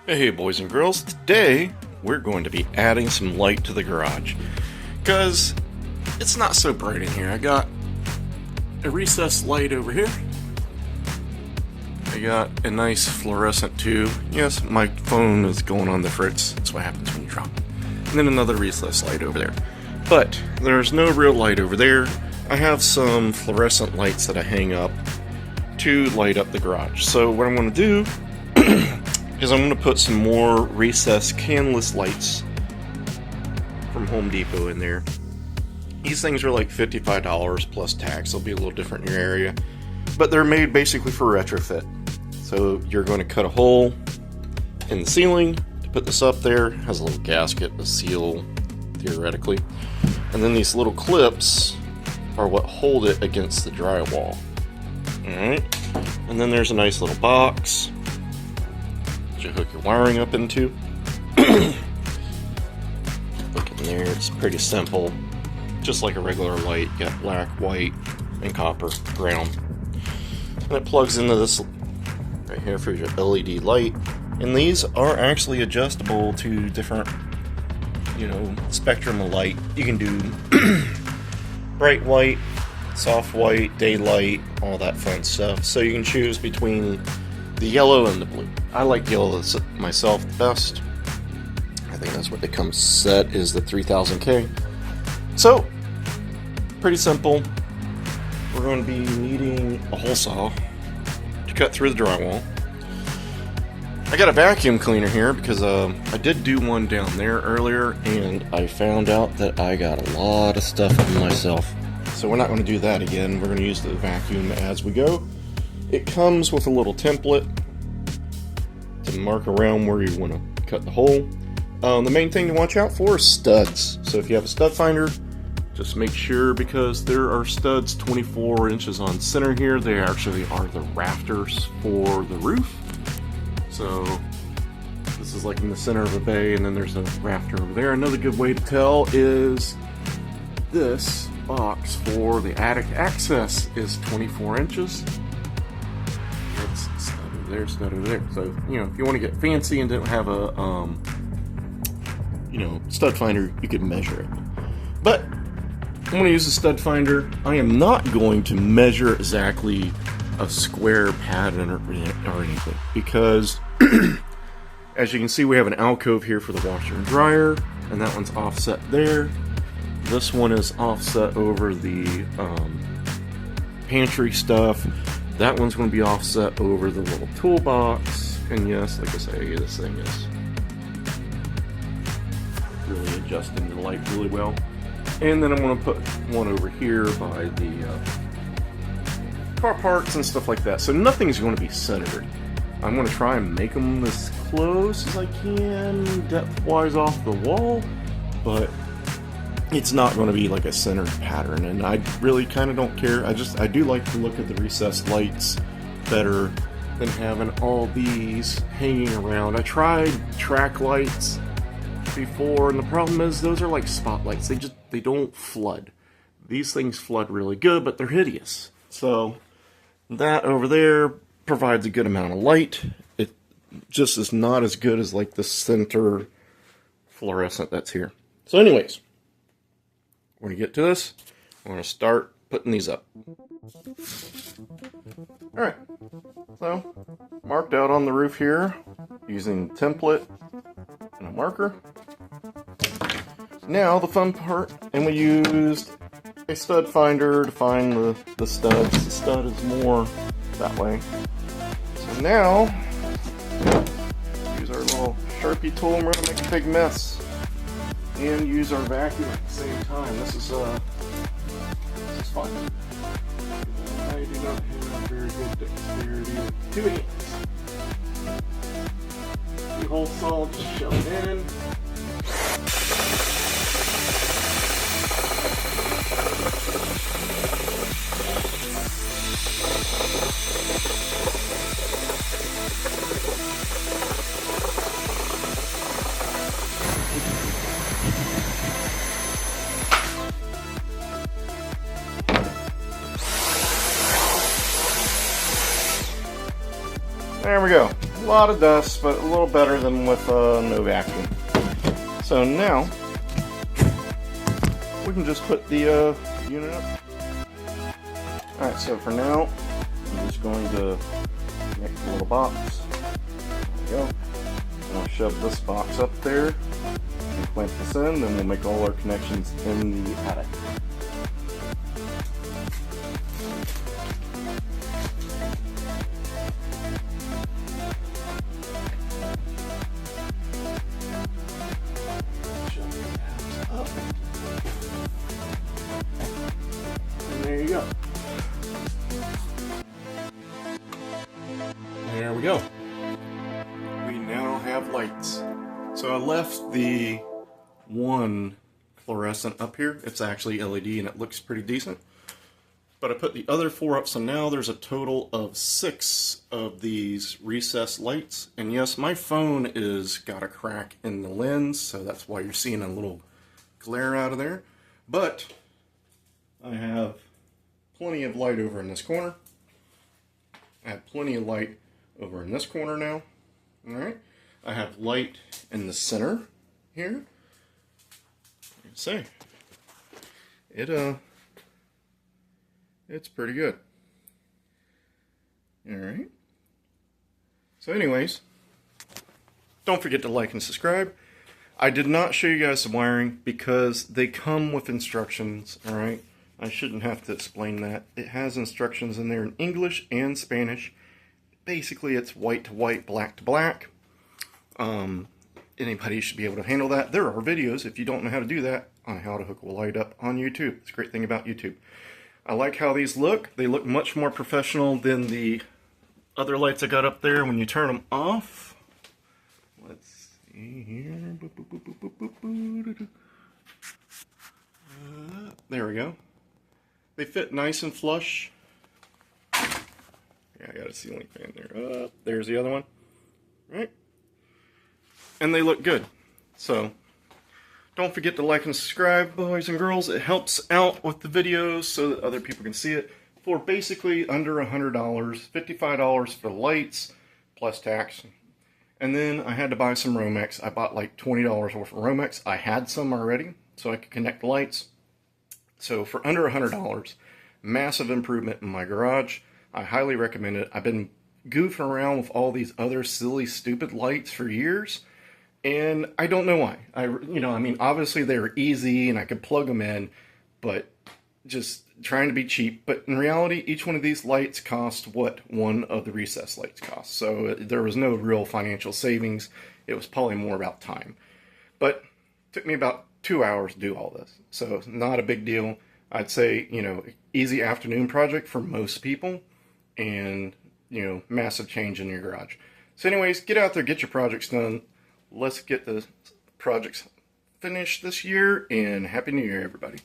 Hey boys and girls, today we're going to be adding some light to the garage because it's not so bright in here. I got a recessed light over here. I got a nice fluorescent tube. Yes, my phone is going on the fritz. That's what happens when you drop it. And then another recessed light over there. But there's no real light over there. I have some fluorescent lights that I hang up to light up the garage. So what I'm going to do is I'm going to put some more recessed Canless lights from Home Depot in there. These things are like $55 plus tax. They'll be a little different in your area, but they're made basically for retrofit. So you're going to cut a hole in the ceiling to put this up there. It has a little gasket, a seal, theoretically. And then these little clips are what hold it against the drywall. Alright, and then there's a nice little box you hook your wiring up into. Look in there, it's pretty simple, just like a regular light. You got black, white, and copper, brown, and it plugs into this right here for your LED light. And these are actually adjustable to different, spectrum of light. You can do bright white, soft white, daylight, all that fun stuff. So you can choose between the yellow and the blue. I like yellow myself the best. I think that's what it comes set, is the 3000K. So, pretty simple. We're going to be needing a hole saw to cut through the drywall. I got a vacuum cleaner here because I did do one down there earlier and I found out that I got a lot of stuff on myself. So we're not going to do that again. We're going to use the vacuum as we go. It comes with a little template to mark around where you want to cut the hole. The main thing to watch out for is studs. So if you have a stud finder, just make sure, because there are studs 24 inches on center here. They actually are the rafters for the roof. So this is like in the center of a bay, and then there's a rafter over there. Another good way to tell is this box for the attic access is 24 inches. It's stud over there. So, if you want to get fancy and don't have a, stud finder, you can measure it. But I'm going to use a stud finder. I am not going to measure exactly a square pattern or anything, because as you can see, we have an alcove here for the washer and dryer, and that one's offset there. This one is offset over the pantry stuff. That one's going to be offset over the little toolbox. And yes, like I say, this thing is really adjusting the light really well. And then I'm going to put one over here by the car parts and stuff like that. So nothing's going to be centered. I'm going to try and make them as close as I can depth-wise off the wall, but it's not going to be like a centered pattern, and I really kind of don't care. I do like to look at the recessed lights better than having all these hanging around. I tried track lights before, and the problem is those are like spotlights. They don't flood. These things flood really good, but they're hideous. So that over there provides a good amount of light. It just is not as good as like the center fluorescent that's here. So anyways, we're going to get to this. We're going to start putting these up. Alright, so marked out on the roof here using template and a marker. Now the fun part, and we used a stud finder to find the studs. The stud is more that way. So now, use our little Sharpie tool, and we're going to make a big mess. And use our vacuum at the same time. This is fun. I do not have very good dexterity with 2 hands. The whole saw just shoved in. There we go. lot of dust, but a little better than with no vacuum. So now we can just put the unit up. Alright, so for now, I'm just going to make a little box. There we go. I'm going to shove this box up there and clamp this in, then we'll make all our connections in the attic. There you go. There we go. We now have lights. So I left the one fluorescent up here. It's actually LED and it looks pretty decent. But I put the other 4 up, so now there's a total of 6 of these recessed lights. And yes, my phone is got a crack in the lens, so that's why you're seeing a little glare out of there. But I have plenty of light over in this corner. I have plenty of light over in this corner now. Alright. I have light in the center here. Let's see. It's pretty good. Alright. So anyways, don't forget to like and subscribe. I did not show you guys the wiring because they come with instructions, alright? I shouldn't have to explain that. It has instructions in there in English and Spanish. Basically, it's white to white, black to black. Anybody should be able to handle that. There are videos, if you don't know how to do that, on how to hook a light up on YouTube. It's a great thing about YouTube. I like how these look. They look much more professional than the other lights I got up there when you turn them off. Let's see here. There we go. They fit nice and flush. Yeah, I got a ceiling fan there. There's the other one. Right? And they look good. So, don't forget to like and subscribe, boys and girls. It helps out with the videos so that other people can see it. For basically under $100, $55 for lights, plus tax. And then I had to buy some Romex. I bought like $20 worth of Romex. I had some already, so I could connect the lights. So for under $100, massive improvement in my garage. I highly recommend it. I've been goofing around with all these other silly, stupid lights for years, and I don't know why. I mean, obviously they were easy and I could plug them in, but just trying to be cheap. But in reality, each one of these lights cost what one of the recessed lights cost. So there was no real financial savings. It was probably more about time. But it took me about 2 hours to do all this. So not a big deal. I'd say, easy afternoon project for most people, and, massive change in your garage. So anyways, get out there, get your projects done. Let's get the projects finished this year, and Happy New Year, everybody.